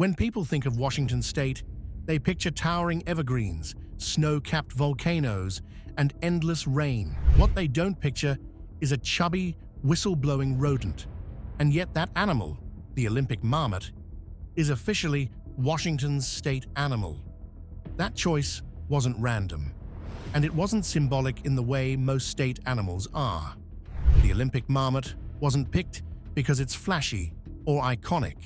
When people think of Washington State, they picture towering evergreens, snow-capped volcanoes, and endless rain. What they don't picture is a chubby, whistle-blowing rodent. And yet that animal, the Olympic marmot, is officially Washington's state animal. That choice wasn't random, and it wasn't symbolic in the way most state animals are. The Olympic marmot wasn't picked because it's flashy or iconic.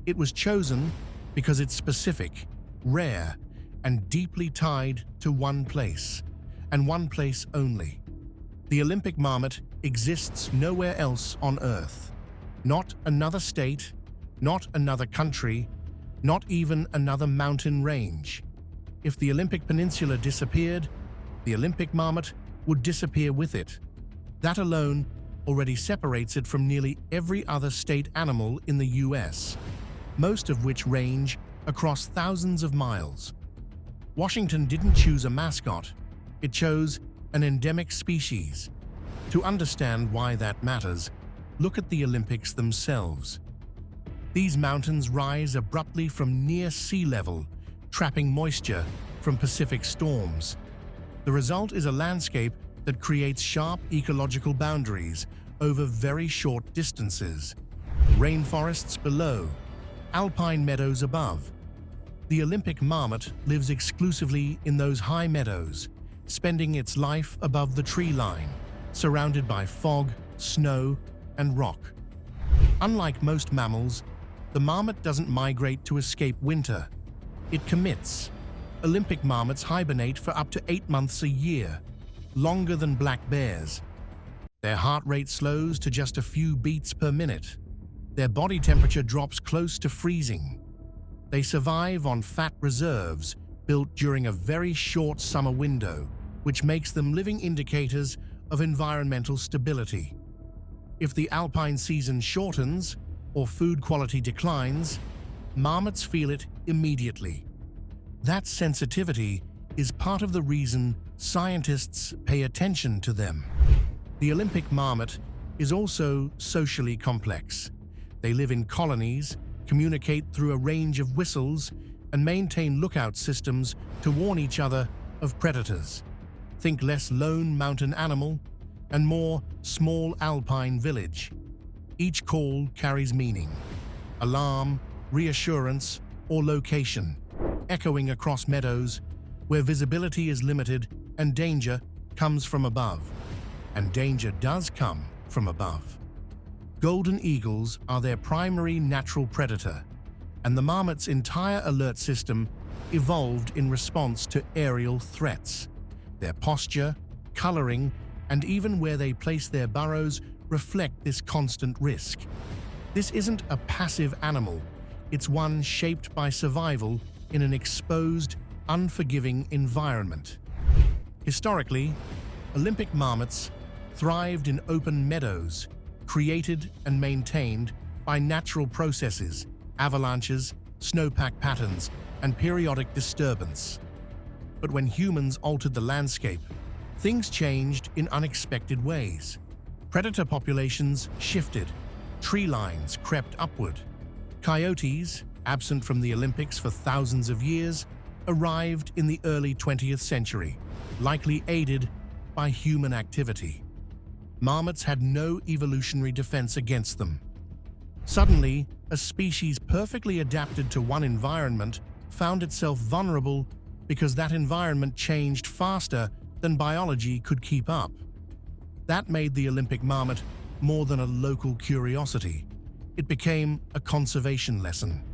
It was chosen because it's specific, rare, and deeply tied to one place, and one place only. The Olympic marmot exists nowhere else on Earth. Not another state, not another country, not even another mountain range. If the Olympic Peninsula disappeared, the Olympic marmot would disappear with it. That alone already separates it from nearly every other state animal in the US, most of which range across thousands of miles. Washington didn't choose a mascot, it chose an endemic species. To understand why that matters, look at the Olympics themselves. These mountains rise abruptly from near sea level, trapping moisture from Pacific storms. The result is a landscape that creates sharp ecological boundaries over very short distances. Rainforests below, alpine meadows above. The Olympic marmot lives exclusively in those high meadows, spending its life above the tree line, surrounded by fog, snow, and rock. Unlike most mammals, the marmot doesn't migrate to escape winter. It commits. Olympic marmots hibernate for up to 8 months a year, longer than black bears. Their heart rate slows to just a few beats per minute. Their body temperature drops close to freezing. They survive on fat reserves built during a very short summer window, which makes them living indicators of environmental stability. If the alpine season shortens or food quality declines, marmots feel it immediately. That sensitivity is part of the reason scientists pay attention to them. The Olympic marmot is also socially complex. They live in colonies, communicate through a range of whistles, and maintain lookout systems to warn each other of predators. Think less lone mountain animal and more small alpine village. Each call carries meaning: alarm, reassurance, or location, echoing across meadows where visibility is limited and danger comes from above. And danger does come from above. Golden eagles are their primary natural predator, and the marmot's entire alert system evolved in response to aerial threats. Their posture, coloring, and even where they place their burrows reflect this constant risk. This isn't a passive animal, it's one shaped by survival in an exposed, unforgiving environment. Historically, Olympic marmots thrived in open meadows, created and maintained by natural processes, avalanches, snowpack patterns, and periodic disturbance. But when humans altered the landscape, things changed in unexpected ways. Predator populations shifted, tree lines crept upward. Coyotes, absent from the Olympics for thousands of years, arrived in the early 20th century, likely aided by human activity. Marmots had no evolutionary defense against them. Suddenly, a species perfectly adapted to one environment found itself vulnerable because that environment changed faster than biology could keep up. That made the Olympic marmot more than a local curiosity. It became a conservation lesson,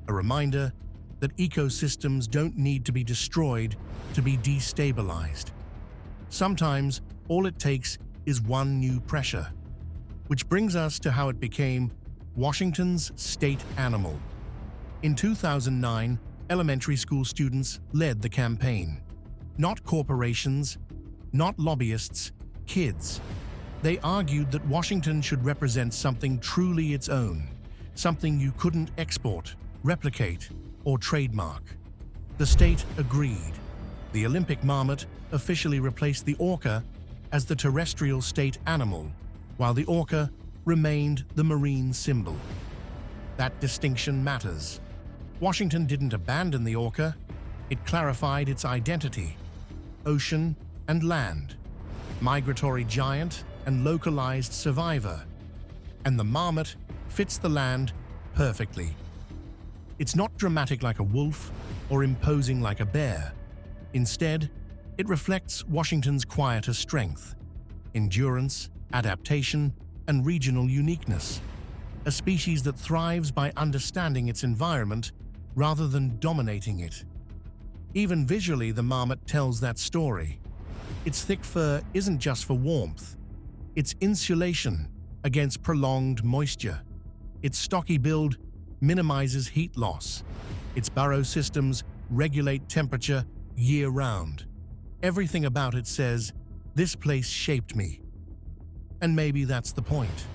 a reminder that ecosystems don't need to be destroyed to be destabilized. Sometimes, all it takes is one new pressure. Which brings us to how it became Washington's state animal. In 2009, elementary school students led the campaign. Not corporations, not lobbyists, kids. They argued that Washington should represent something truly its own, something you couldn't export, replicate, or trademark. The state agreed. The Olympic marmot officially replaced the orca as the terrestrial state animal, while the orca remained the marine symbol. That distinction matters. Washington didn't abandon the orca, it clarified its identity: ocean and land, migratory giant and localized survivor. And the marmot fits the land perfectly. It's not dramatic like a wolf or imposing like a bear. Instead, it reflects Washington's quieter strength: endurance, adaptation, and regional uniqueness. A species that thrives by understanding its environment rather than dominating it. Even visually, the marmot tells that story. Its thick fur isn't just for warmth. It's insulation against prolonged moisture. Its stocky build minimizes heat loss. Its burrow systems regulate temperature year-round. Everything about it says, "This place shaped me." And maybe that's the point.